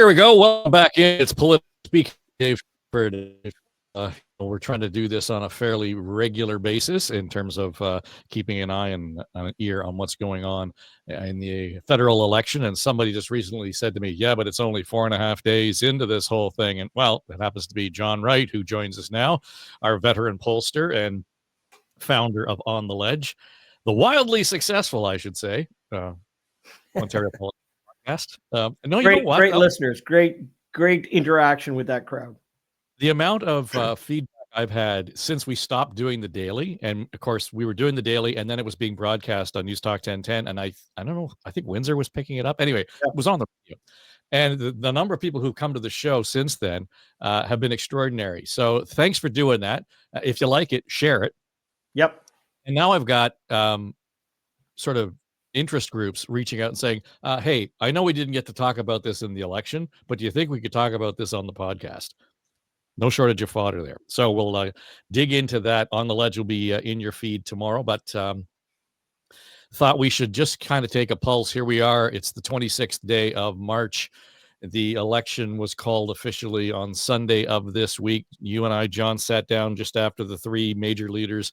Here we go. Welcome back in. It's Political Speak. Dave Trafford. We're trying to do this on a fairly regular basis in terms of keeping an eye and an ear on what's going on in the federal election. And somebody just recently said to me, yeah, but it's only 4.5 days into this whole thing. And well, that happens to be John Wright, who joins us now, our veteran pollster and founder of On the Ledge, the wildly successful, I should say, Ontario Politics Podcast. No, you know what? Great listeners, great interaction with that crowd. The amount of feedback I've had since we stopped doing the daily, and of course we were doing the daily, and then it was being broadcast on News Talk 1010, and I don't know, I think Windsor was picking it up. Anyway, It was on the radio, and the number of people who've come to the show since then have been extraordinary. So thanks for doing that. If you like it, share it. Yep. And now I've got sort of interest groups reaching out and saying, hey, I know we didn't get to talk about this in the election, but do you think we could talk about this on the podcast? No shortage of fodder there. So we'll dig into that. On the Ledge will be in your feed tomorrow, but thought we should just kind of take a pulse. Here we are. It's the 26th day of March. The election was called officially on Sunday of this week. You and I, John, sat down just after the three major leaders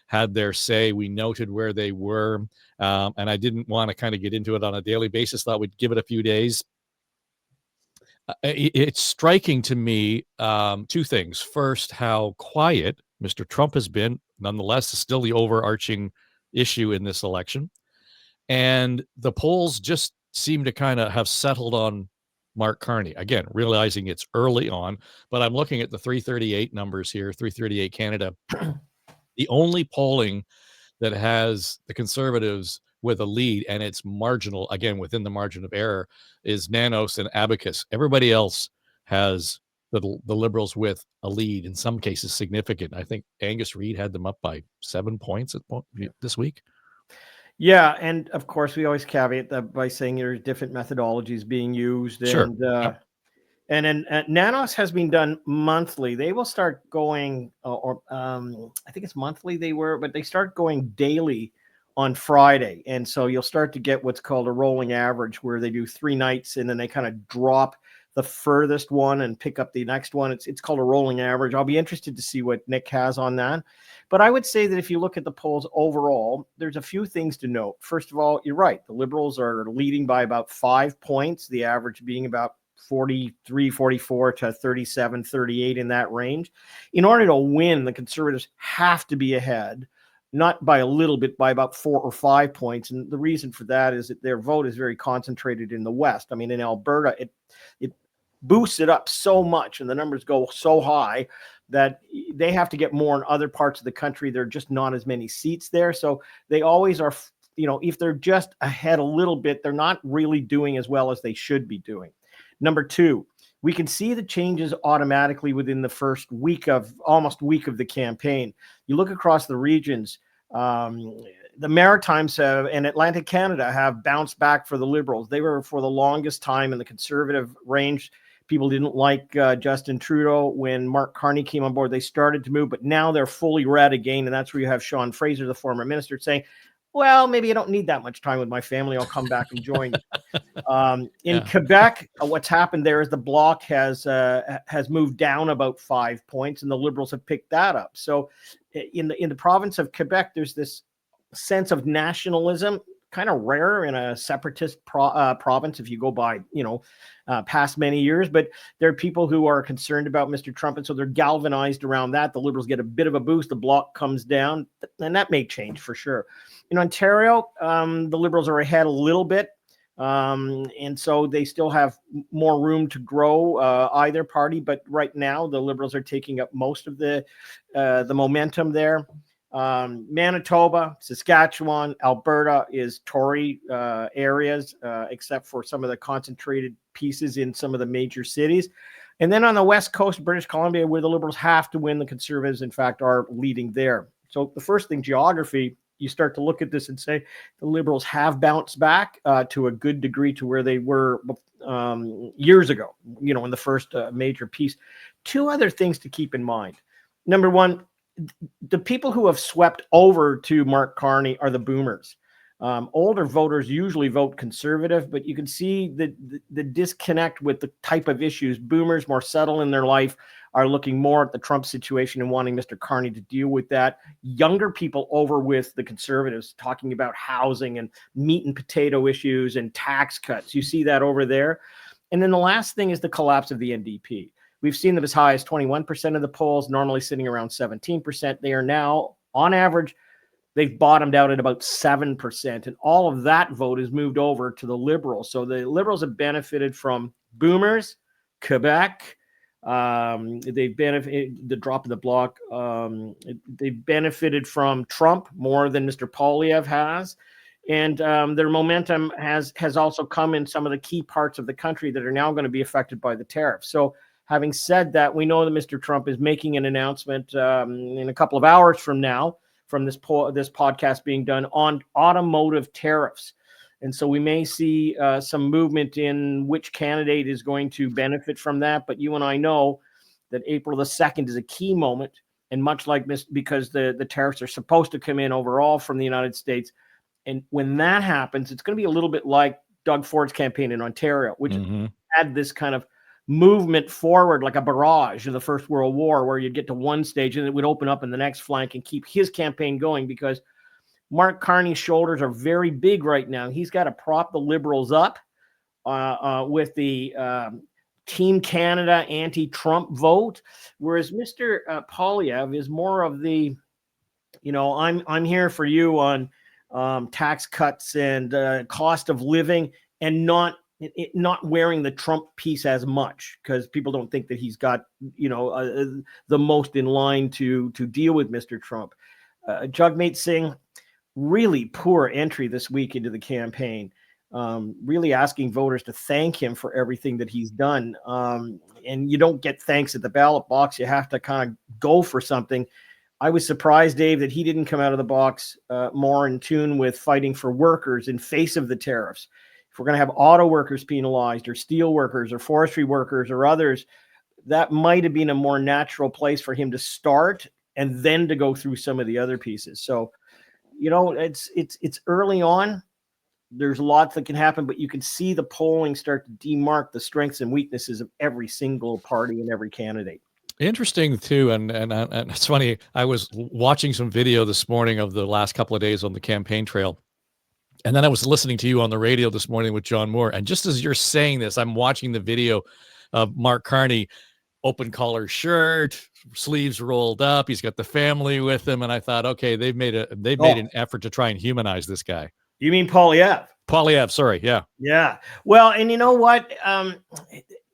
had their say. We noted where they were, and I didn't want to kind of get into it on a daily basis. Thought we'd give it a few days. It's striking to me two things. First, how quiet Mr. Trump has been. Nonetheless, still the overarching issue in this election. And the polls just seem to kind of have settled on Mark Carney. Again, realizing it's early on, but I'm looking at the 338 numbers here, 338 Canada. The only polling that has the Conservatives with a lead, and it's marginal, again, within the margin of error, is Nanos and Abacus. Everybody else has the Liberals with a lead, in some cases significant. I think Angus Reid had them up by 7 points this week. Yeah, and of course, we always caveat that by saying there's different methodologies being used. Sure. And then Nanos has been done monthly. They will start going, I think it's monthly but they start going daily on Friday. And so you'll start to get what's called a rolling average, where they do 3 nights and then they kind of drop the furthest one and pick up the next one. It's called a rolling average. I'll be interested to see what Nick has on that. But I would say that if you look at the polls overall, there's a few things to note. First of all, you're right. The Liberals are leading by about 5 points, the average being about 43, 44 to 37, 38 in that range. In order to win, the Conservatives have to be ahead, not by a little bit, by about 4 or 5 points. And the reason for that is that their vote is very concentrated in the West. I mean, in Alberta, it boosts it up so much and the numbers go so high that they have to get more in other parts of the country. There are just not as many seats there. So they always are, if they're just ahead a little bit, they're not really doing as well as they should be doing. Number 2, we can see the changes automatically within the first almost week of the campaign. You look across the regions, the Maritimes and Atlantic Canada have bounced back for the Liberals. They were for the longest time in the Conservative range. People didn't like Justin Trudeau. When Mark Carney came on board, they started to move, but now they're fully red again. And that's where you have Sean Fraser, the former minister, saying, well, maybe I don't need that much time with my family. I'll come back and join you. In Quebec, what's happened there is the Bloc has moved down about 5 points, and the Liberals have picked that up. So in the province of Quebec, there's this sense of nationalism, kind of rare in a separatist province if you go by, past many years. But there are people who are concerned about Mr. Trump, and so they're galvanized around that. The Liberals get a bit of a boost. The Bloc comes down, and that may change for sure. In Ontario, the Liberals are ahead a little bit, and so they still have more room to grow, either party. But right now, the Liberals are taking up most of the momentum there. Manitoba, Saskatchewan, Alberta is Tory areas, except for some of the concentrated pieces in some of the major cities. And then on the West Coast, British Columbia, where the Liberals have to win, the Conservatives, in fact, are leading there. So the first thing, geography, you start to look at this and say the Liberals have bounced back to a good degree to where they were years ago, in the first major piece. 2 other things to keep in mind. Number 1, the people who have swept over to Mark Carney are the boomers. Older voters usually vote conservative, but you can see the disconnect with the type of issues. Boomers, more settled in their life, are looking more at the Trump situation and wanting Mr. Carney to deal with that. Younger people over with the conservatives, talking about housing and meat and potato issues and tax cuts. You see that over there. And then the last thing is the collapse of the NDP. We've seen them as high as 21% of the polls, normally sitting around 17%. They are now, on average, they've bottomed out at about 7%. And all of that vote has moved over to the Liberals. So the Liberals have benefited from boomers, Quebec. They've benefited the drop of the block. They've benefited from Trump more than Mr. Poilievre has. And their momentum has also come in some of the key parts of the country that are now going to be affected by the tariffs. So having said that, we know that Mr. Trump is making an announcement in a couple of hours from now, from this podcast being done, on automotive tariffs. And so we may see some movement in which candidate is going to benefit from that. But you and I know that April the 2nd is a key moment. And much like this, because the tariffs are supposed to come in overall from the United States. And when that happens, it's going to be a little bit like Doug Ford's campaign in Ontario, which had this kind of movement forward like a barrage in the First World War, where you'd get to one stage and it would open up in the next flank and keep his campaign going, because Mark Carney's shoulders are very big right now. He's got to prop the Liberals up with the Team Canada anti-Trump vote, whereas Mr. Poilievre is more of the, I'm here for you on tax cuts and cost of living, and not wearing the Trump piece as much, because people don't think that he's got, the most in line to deal with Mr. Trump. Jagmeet Singh, really poor entry this week into the campaign, really asking voters to thank him for everything that he's done. And you don't get thanks at the ballot box. You have to kind of go for something. I was surprised, Dave, that he didn't come out of the box more in tune with fighting for workers in face of the tariffs. If we're going to have auto workers penalized, or steel workers, or forestry workers, or others, that might have been a more natural place for him to start and then to go through some of the other pieces. So, it's early on. There's lots that can happen, but you can see the polling start to demark the strengths and weaknesses of every single party and every candidate. Interesting too, and it's funny. I was watching some video this morning of the last couple of days on the campaign trail, and then I was listening to you on the radio this morning with John Moore. And just as you're saying this, I'm watching the video of Mark Carney, open collar shirt, sleeves rolled up. He's got the family with him, and I thought, okay, they've made an effort to try and humanize this guy. You mean Poilievre? Poilievre, sorry, yeah. Yeah. Well, and you know what?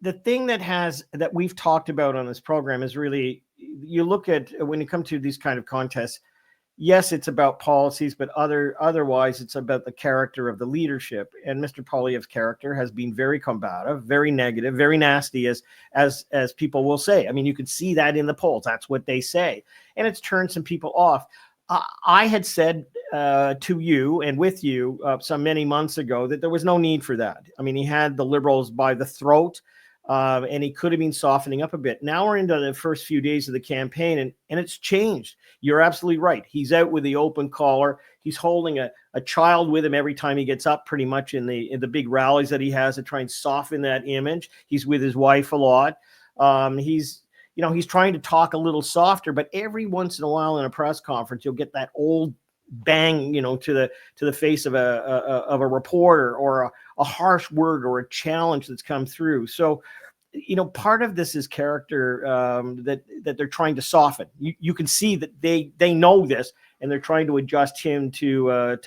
The thing that we've talked about on this program is really, you look at, when you come to these kind of contests, yes, it's about policies, but otherwise it's about the character of the leadership. And Mr. Poilievre's character has been very combative, very negative, very nasty, as people will say. I mean, you can see that in the polls. That's what they say. And it's turned some people off. I had said to you and with you some many months ago that there was no need for that. I mean, he had the Liberals by the throat, and he could have been softening up a bit. Now we're into the first few days of the campaign, and it's changed. You're absolutely right. He's out with the open collar. He's holding a child with him every time he gets up, pretty much in the big rallies that he has to try and soften that image. He's with his wife a lot. He's trying to talk a little softer, but every once in a while in a press conference, you'll get that old bang, to the face of a reporter, or a harsh word, or a challenge that's come through. So, part of this is character that they're trying to soften. You can see that they know this, and they're trying to adjust him to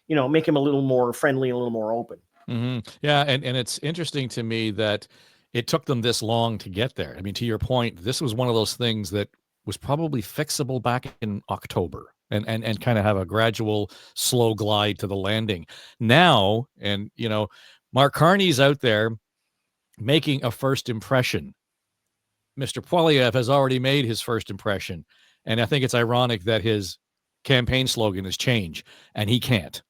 make him a little more friendly, a little more open. Mm-hmm. Yeah, and it's interesting to me that it took them this long to get there. I mean, to your point, this was one of those things that was probably fixable back in October, and kind of have a gradual, slow glide to the landing. Now, and Mark Carney's out there making a first impression. Mr. Poilievre has already made his first impression, and I think it's ironic that his campaign slogan is change, and he can't.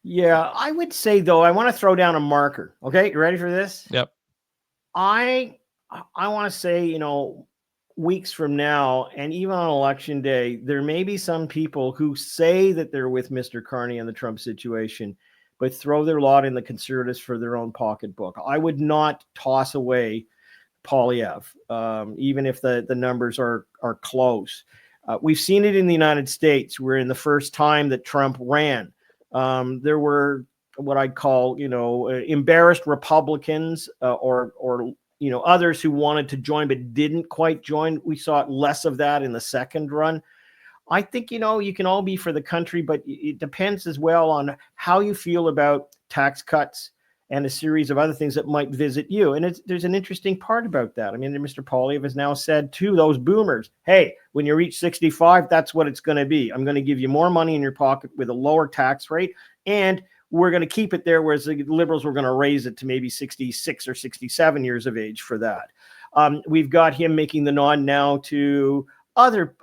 Yeah, I would say, though, I want to throw down a marker. Okay, you ready for this? Yep. I want to say, weeks from now, and even on election day, there may be some people who say that they're with Mr. Carney in the Trump situation, but throw their lot in the Conservatives for their own pocketbook. I would not toss away Poilievre, even if the numbers are close. We've seen it in the United States, where in the first time that Trump ran, there were what I'd call, embarrassed Republicans or others who wanted to join but didn't quite join. We saw less of that in the second run. I think, you can all be for the country, but it depends as well on how you feel about tax cuts and a series of other things that might visit you. And there's an interesting part about that. I mean, Mr. Poilievre has now said to those boomers, hey, when you reach 65, that's what it's going to be. I'm going to give you more money in your pocket with a lower tax rate, and we're going to keep it there, whereas the Liberals were going to raise it to maybe 66 or 67 years of age for that. We've got him making the nod now to other,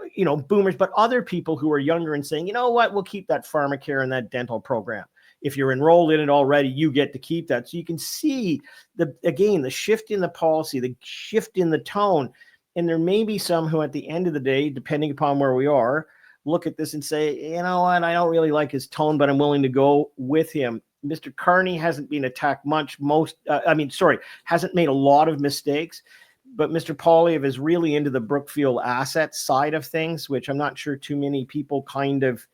boomers, but other people who are younger and saying, you know what, we'll keep that pharmacare and that dental program. If you're enrolled in it already, you get to keep that. So you can see the shift in the policy, the shift in the tone. And there may be some who at the end of the day, depending upon where we are, look at this and say, you know what, I don't really like his tone, but I'm willing to go with him. Mr. Carney hasn't been attacked much. Hasn't made a lot of mistakes. But Mr. Poilievre is really into the Brookfield asset side of things, which I'm not sure too many people kind of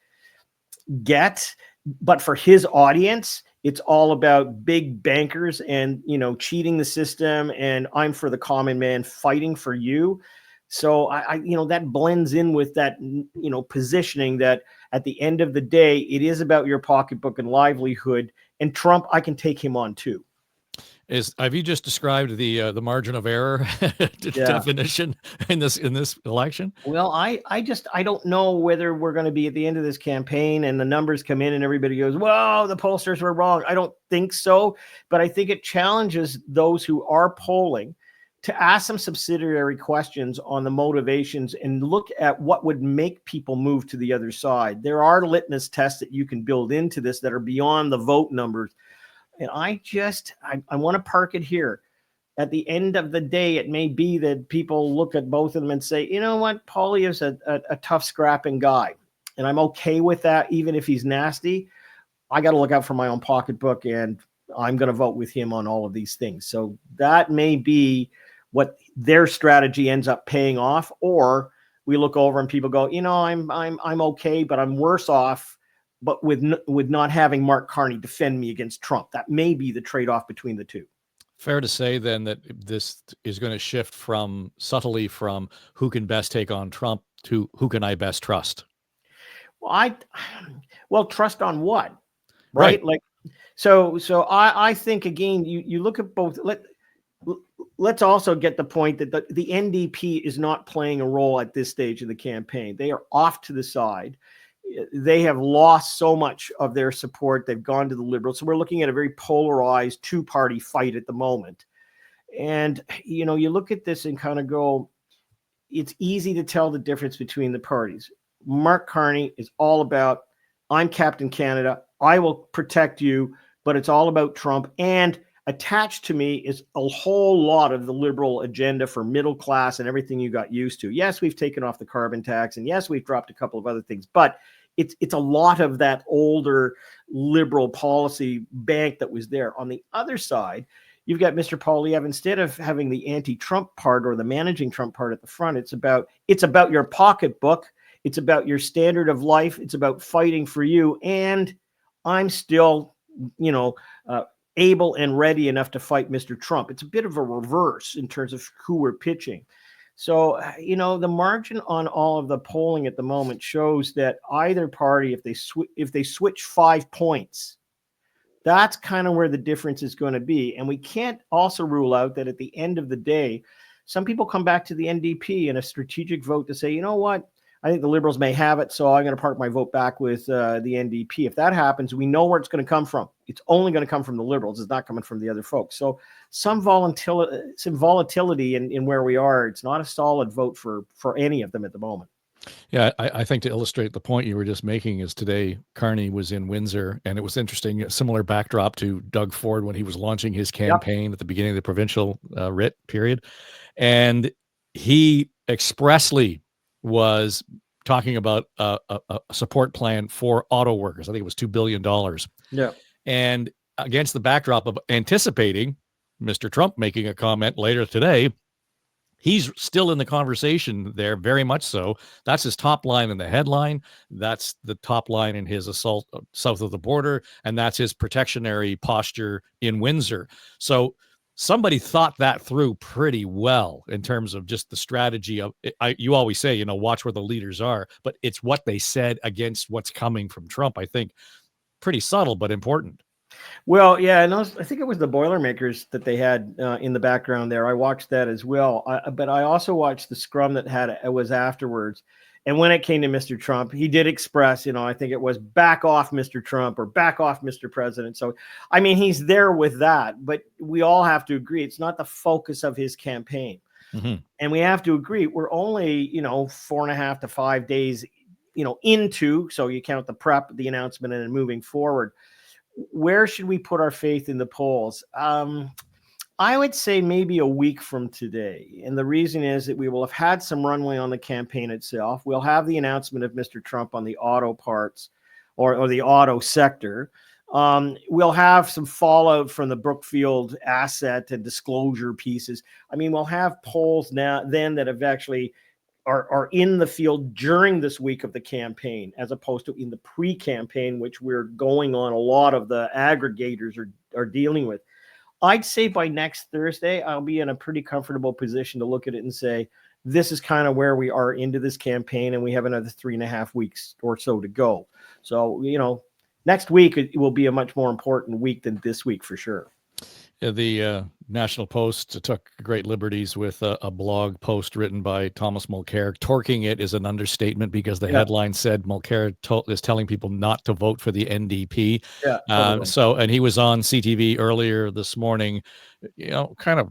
get. But for his audience, it's all about big bankers and, cheating the system. And I'm for the common man fighting for you. So I that blends in with that, positioning that at the end of the day, it is about your pocketbook and livelihood. And Trump, I can take him on too. Have you just described the margin of error definition in this election? Well, I don't know whether we're going to be at the end of this campaign and the numbers come in and everybody goes, "Whoa, the pollsters were wrong." I don't think so, but I think it challenges those who are polling to ask some subsidiary questions on the motivations and look at what would make people move to the other side. There are litmus tests that you can build into this that are beyond the vote numbers. And I want to park it here. At the end of the day, it may be that people look at both of them and say, you know what, Poilievre's a tough scrapping guy. And I'm okay with that, even if he's nasty. I got to look out for my own pocketbook, and I'm going to vote with him on all of these things. So that may be what their strategy ends up paying off. Or we look over and people go, I'm okay, but I'm worse off. But with not having Mark Carney defend me against Trump. That may be the trade-off between the two. Fair to say then that this is going to shift subtly from who can best take on Trump to who can I best trust? Well, trust on what? Right? Like, so I think, again, you look at both. Let's also get the point that the NDP is not playing a role at this stage of the campaign. They are off to the side. They have lost so much of their support. They've gone to the Liberals. So we're looking at a very polarized two-party fight at the moment. And, you look at this and kind of go, it's easy to tell the difference between the parties. Mark Carney is all about, I'm Captain Canada. I will protect you, but it's all about Trump. And attached to me is a whole lot of the Liberal agenda for middle class and everything you got used to. Yes, we've taken off the carbon tax, and yes, we've dropped a couple of other things, but it's a lot of that older Liberal policy bank that was there. On the other side, you've got Mr. Poilievre. Instead of having the anti-Trump part or the managing Trump part at the front, it's about your pocketbook. It's about your standard of life. It's about fighting for you. And I'm still, able and ready enough to fight Mr. Trump. It's a bit of a reverse in terms of who we're pitching. So, the margin on all of the polling at the moment shows that either party, if they switch 5 points, that's kind of where the difference is going to be. And we can't also rule out that at the end of the day, some people come back to the NDP in a strategic vote to say, you know what, I think the Liberals may have it, so I'm going to park my vote back with the NDP. If that happens, we know where it's going to come from. It's only going to come from the Liberals. It's not coming from the other folks. So some volatility in where we are. It's not a solid vote for any of them at the moment. Yeah, I think to illustrate the point you were just making is today Carney was in Windsor, and it was interesting, a similar backdrop to Doug Ford when he was launching his campaign at the beginning of the provincial writ period. And he expressly was talking about a support plan for auto workers. I think it was $2 billion. Yeah. And against the backdrop of anticipating Mr. Trump making a comment later today, he's still in the conversation there, very much so. That's his top line in the headline. That's the top line in his assault south of the border. And that's his protectionary posture in Windsor. So somebody thought that through pretty well in terms of just the strategy of, you always say, you know, watch where the leaders are, but it's what they said against what's coming from Trump. I think pretty subtle, but important. Well, yeah, and I think it was the Boilermakers that they had in the background there. I watched that as well, but I also watched the scrum that it was afterwards. And when it came to Mr. Trump, he did express, you know, I think it was back off, Mr. Trump, or back off, Mr. President. So, I mean, he's there with that, but we all have to agree it's not the focus of his campaign. Mm-hmm. And we have to agree we're only, 4.5 to 5 days, into, so you count the prep, the announcement, and then moving forward. Where should we put our faith in the polls? I would say maybe a week from today. And the reason is that we will have had some runway on the campaign itself. We'll have the announcement of Mr. Trump on the auto parts or the auto sector. We'll have some fallout from the Brookfield asset and disclosure pieces. I mean, we'll have polls then that have actually are in the field during this week of the campaign, as opposed to in the pre-campaign, which we're going on a lot of the aggregators are dealing with. I'd say by next Thursday, I'll be in a pretty comfortable position to look at it and say, this is kind of where we are into this campaign, and we have another 3.5 weeks or so to go. So, next week it will be a much more important week than this week for sure. The National Post took great liberties with a blog post written by Thomas Mulcair. Torquing it is an understatement because the headline said Mulcair is telling people not to vote for the NDP. Yeah. Totally. And he was on CTV earlier this morning, kind of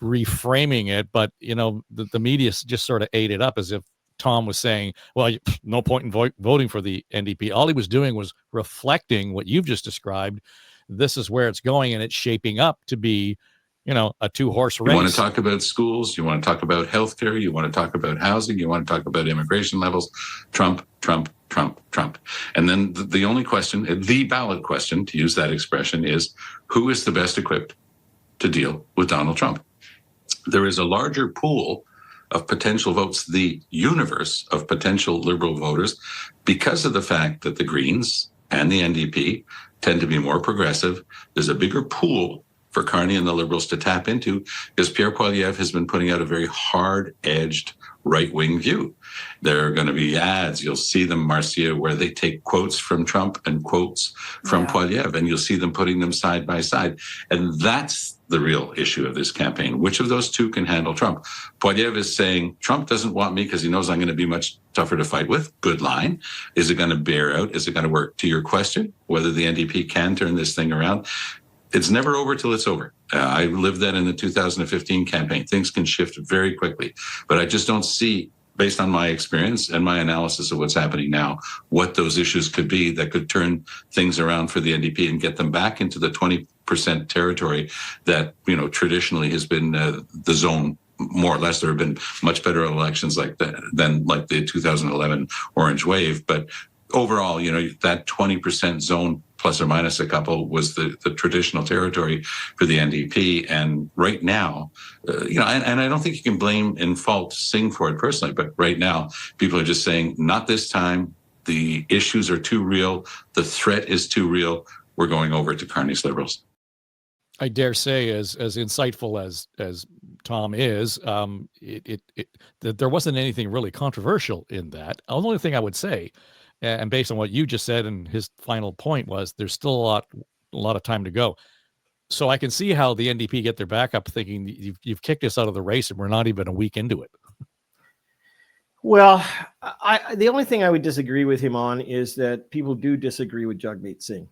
reframing it, but the media just sort of ate it up as if Tom was saying, well, no point in voting for the NDP. All he was doing was reflecting what you've just described. This is where it's going, and it's shaping up to be, a two-horse race. You want to talk about schools, you want to talk about healthcare, you want to talk about housing, you want to talk about immigration levels. Trump, Trump, Trump, Trump. And then the only question, the ballot question, to use that expression, is who is the best equipped to deal with Donald Trump? There is a larger pool of potential votes, the universe of potential liberal voters, because of the fact that the Greens and the NDP tend to be more progressive. There's a bigger pool for Carney and the Liberals to tap into, because Pierre Poilievre has been putting out a very hard-edged right-wing view. There are going to be ads, you'll see them, Marcia, where they take quotes from Trump and quotes from Poilievre, and you'll see them putting them side by side. And that's the real issue of this campaign. Which of those two can handle Trump? Poilievre is saying, Trump doesn't want me because he knows I'm going to be much tougher to fight with. Good line. Is it going to bear out? Is it going to work? To your question, whether the NDP can turn this thing around, it's never over till it's over. I lived that in the 2015 campaign. Things can shift very quickly, but I just don't see, based on my experience and my analysis of what's happening now, what those issues could be that could turn things around for the NDP and get them back into the 20% territory that, traditionally has been the zone. More or less, there have been much better elections like that than like the 2011 Orange Wave. But overall, that 20% zone, plus or minus a couple, was the traditional territory for the NDP. And right now, and I don't think you can blame and fault Singh for it personally, but right now, people are just saying, not this time. The issues are too real. The threat is too real. We're going over to Carney's Liberals. I dare say, as insightful as Tom is, that there wasn't anything really controversial in that. The only thing I would say, and based on what you just said, and his final point was, there's still a lot of time to go. So I can see how the NDP get their back up, thinking you've kicked us out of the race, and we're not even a week into it. Well, the only thing I would disagree with him on is that people do disagree with Jagmeet Singh.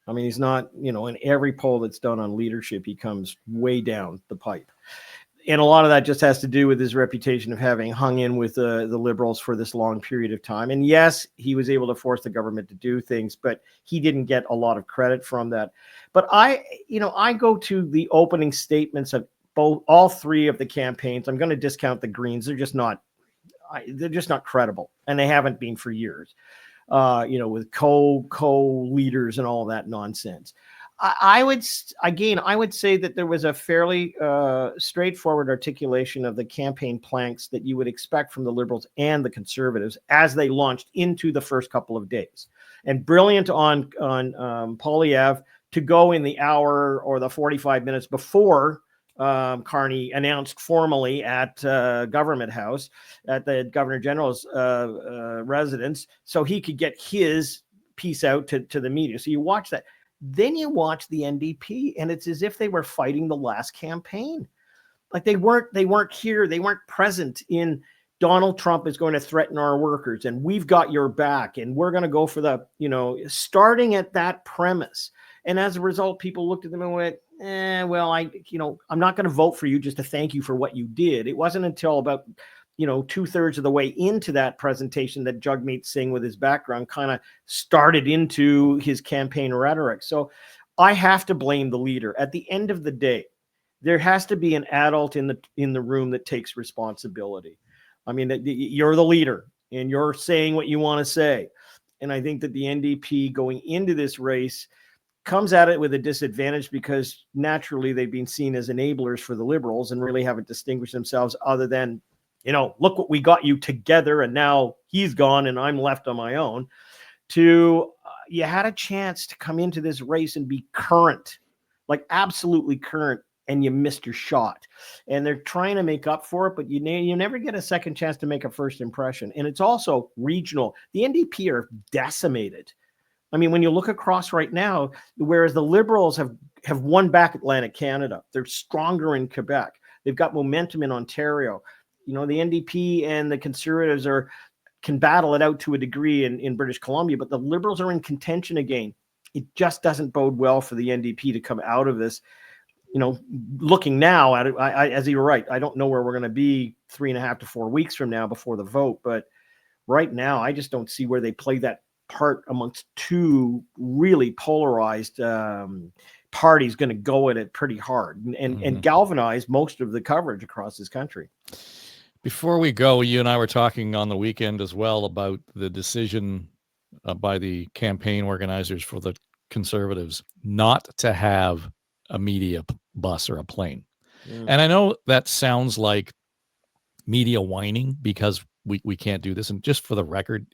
I mean, he's not, in every poll that's done on leadership, he comes way down the pipe. And a lot of that just has to do with his reputation of having hung in with the Liberals for this long period of time. And yes, he was able to force the government to do things, but he didn't get a lot of credit from that. But I go to the opening statements of all three of the campaigns. I'm going to discount the Greens. They're just not they're just not credible, and they haven't been for years. With co-leaders and all that nonsense. I would say that there was a fairly straightforward articulation of the campaign planks that you would expect from the Liberals and the Conservatives as they launched into the first couple of days. And brilliant on Poilievre to go in the hour or the 45 minutes before Carney announced formally at Government House, at the Governor General's residence, so he could get his piece out to the media. So you watch that. Then you watch the NDP, and it's as if they were fighting the last campaign. Like they weren't here. They weren't present in Donald Trump is going to threaten our workers, and we've got your back, and we're going to go for the, starting at that premise. And as a result, people looked at them and went, well, I'm not going to vote for you just to thank you for what you did. It wasn't until about, 2/3 of the way into that presentation that Jagmeet Singh, with his background, kind of started into his campaign rhetoric. So I have to blame the leader. At the end of the day, there has to be an adult in the room that takes responsibility. I mean, you're the leader and you're saying what you want to say. And I think that the NDP going into this race comes at it with a disadvantage because naturally they've been seen as enablers for the Liberals and really haven't distinguished themselves other than, look what we got you together and now he's gone and I'm left on my own. You had a chance to come into this race and be current, like absolutely current, and you missed your shot. And they're trying to make up for it, but you never get a second chance to make a first impression. And it's also regional. The NDP are decimated. I mean, when you look across right now, whereas the Liberals have won back Atlantic Canada, they're stronger in Quebec. They've got momentum in Ontario. The NDP and the Conservatives can battle it out to a degree in British Columbia, but the Liberals are in contention again. It just doesn't bode well for the NDP to come out of this. Looking now at it, as you're right, I don't know where we're going to be 3.5 to 4 weeks from now before the vote, but right now, I just don't see where they play that part amongst two really polarized parties going to go at it pretty hard and galvanize most of the coverage across this country. Before we go, you and I were talking on the weekend as well about the decision by the campaign organizers for the Conservatives not to have a media bus or a plane. And I know that sounds like media whining because we can't do this. And just for the record,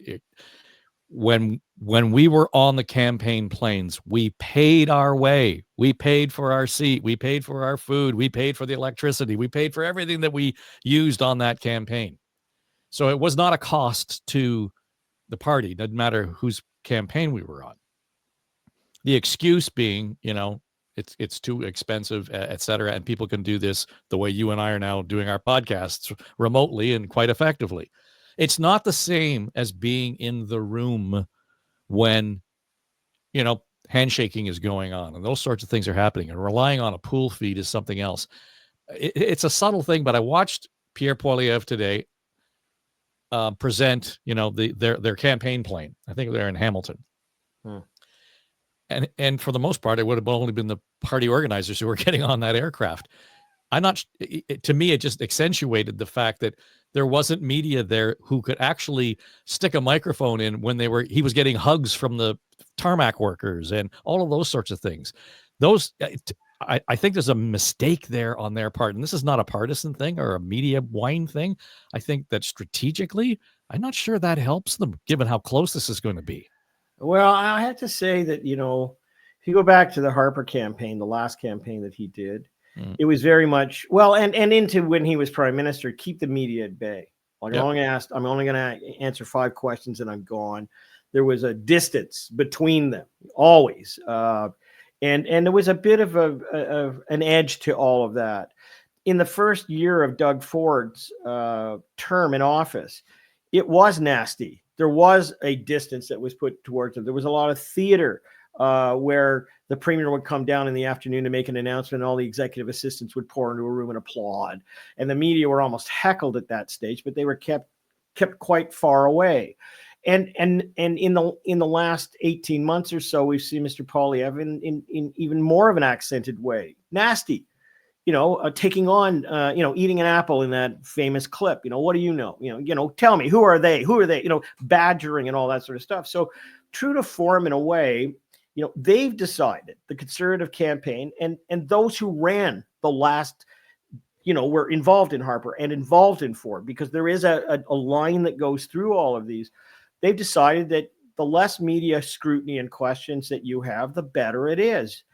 when we were on the campaign planes, we paid our way. We paid for our seat. We paid for our food. We paid for the electricity. We paid for everything that we used on that campaign. So it was not a cost to the party. Doesn't matter whose campaign we were on. The excuse being, it's too expensive, et cetera, and people can do this the way you and I are now doing our podcasts remotely and quite effectively. It's not the same as being in the room when, handshaking is going on and those sorts of things are happening, and relying on a pool feed is something else. It's a subtle thing, but I watched Pierre Poilievre today present, their campaign plane. I think they're in Hamilton. And for the most part, it would have only been the party organizers who were getting on that aircraft. To me, it just accentuated the fact that there wasn't media there who could actually stick a microphone in when he was getting hugs from the tarmac workers and all of those sorts of things. I think there's a mistake there on their part. And this is not a partisan thing or a media whine thing. I think that strategically, I'm not sure that helps them given how close this is going to be. Well, I have to say that, if you go back to the Harper campaign, the last campaign that he did, it was very much, and into when he was prime minister, keep the media at bay. Like, I'm only going to answer 5 questions and I'm gone. There was a distance between them always. And there was a bit of an edge to all of that. In the first year of Doug Ford's term in office, it was nasty. There was a distance that was put towards him. There was a lot of theater where the premier would come down in the afternoon to make an announcement, and all the executive assistants would pour into a room and applaud. And the media were almost heckled at that stage, but they were kept quite far away. And in the last 18 months or so, we've seen Mr. Poilievre in even more of an accented way. Nasty. taking on, eating an apple in that famous clip. What do you know? Tell me, who are they? Who are they? Badgering and all that sort of stuff. So true to form in a way, they've decided, the Conservative campaign and those who ran the last, were involved in Harper and involved in Ford, because there is a line that goes through all of these. They've decided that the less media scrutiny and questions that you have, the better it is.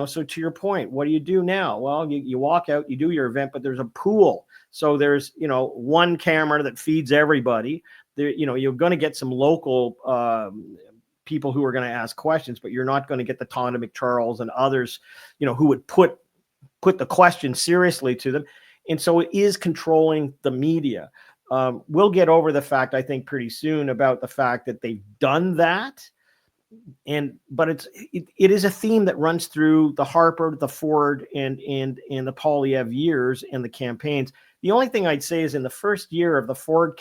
So to your point, what do you do now? Well, you walk out, you do your event, but there's a pool. So there's, one camera that feeds everybody. There, you're going to get some local people who are going to ask questions, but you're not going to get the Tonda McCharles and others, who would put the question seriously to them. And so it is controlling the media. We'll get over the fact, I think, pretty soon about the fact that they've done that. But it is a theme that runs through the Harper, the Ford, and the Poilievre years and the campaigns. The only thing I'd say is in the first year of the Ford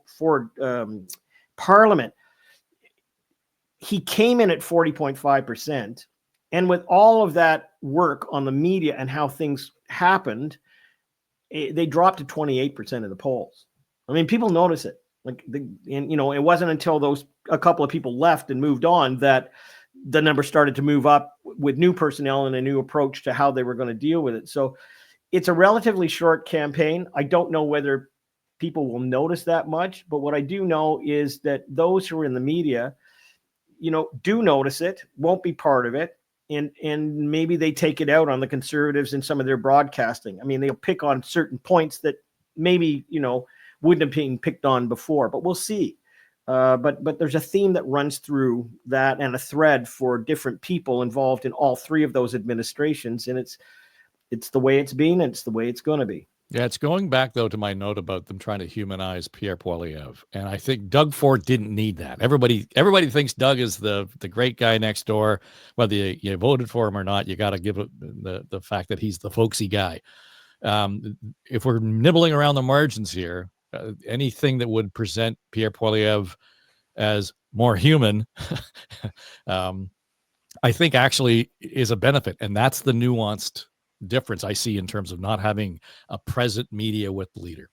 Ford Parliament, he came in at 40.5%, and with all of that work on the media and how things happened, they dropped to 28% of the polls. I mean, people notice it. It wasn't until a couple of people left and moved on that the number started to move up with new personnel and a new approach to how they were going to deal with it. So it's a relatively short campaign. I don't know whether people will notice that much, but what I do know is that those who are in the media, do notice it, won't be part of it. And maybe they take it out on the Conservatives in some of their broadcasting. I mean, they'll pick on certain points that maybe, wouldn't have been picked on before, but we'll see. But there's a theme that runs through that and a thread for different people involved in all three of those administrations. And it's the way it's been, and it's the way it's going to be. Yeah, it's going back, though, to my note about them trying to humanize Pierre Poilievre. And I think Doug Ford didn't need that. Everybody thinks Doug is the great guy next door. Whether you voted for him or not, you got to give it the fact that he's the folksy guy. If we're nibbling around the margins here, anything that would present Pierre Poilievre as more human, I think actually is a benefit. And that's the nuanced difference I see in terms of not having a present media with the leader.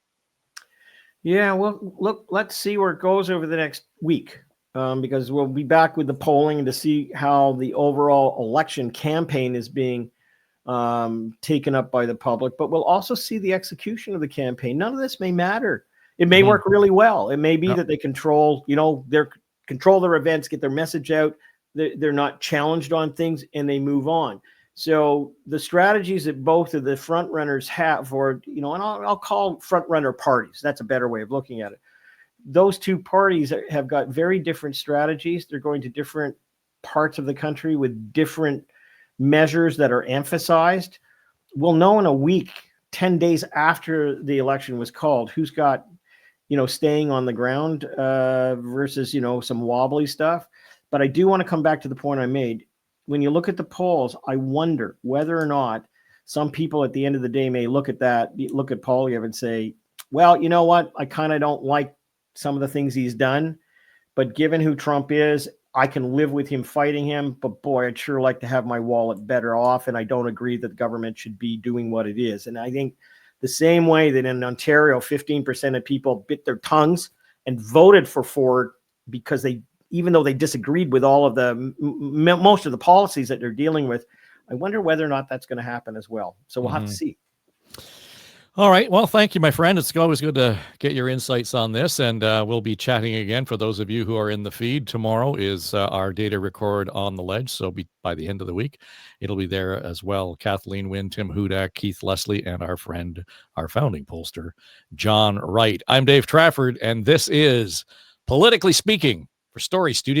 Yeah, well, look, let's see where it goes over the next week, because we'll be back with the polling to see how the overall election campaign is being taken up by the public, but we'll also see the execution of the campaign. None of this may matter. It may work really well. It may be that they control their events, get their message out. They're not challenged on things, and they move on. So the strategies that both of the front runners have, and I'll call front runner parties. That's a better way of looking at it. Those two parties have got very different strategies. They're going to different parts of the country with different measures that are emphasized. We'll know in a week, 10 days after the election was called, who's got, staying on the ground versus, some wobbly stuff. But I do want to come back to the point I made. When you look at the polls, I wonder whether or not some people at the end of the day may look at Poilievre and say, well, you know what? I kind of don't like some of the things he's done, but given who Trump is, I can live with him fighting him, but boy, I'd sure like to have my wallet better off. And I don't agree that the government should be doing what it is. And I think the same way that in Ontario, 15% of people bit their tongues and voted for Ford because even though they disagreed with all of most of the policies that they're dealing with, I wonder whether or not that's going to happen as well. So we'll have to see. All right. Well, thank you, my friend. It's always good to get your insights on this, and we'll be chatting again. For those of you who are in the feed, tomorrow is our data record on the ledge, so by the end of the week, it'll be there as well. Kathleen Wynne, Tim Hudak, Keith Leslie, and our founding pollster, John Wright. I'm Dave Trafford, and this is Politically Speaking for Story Studio.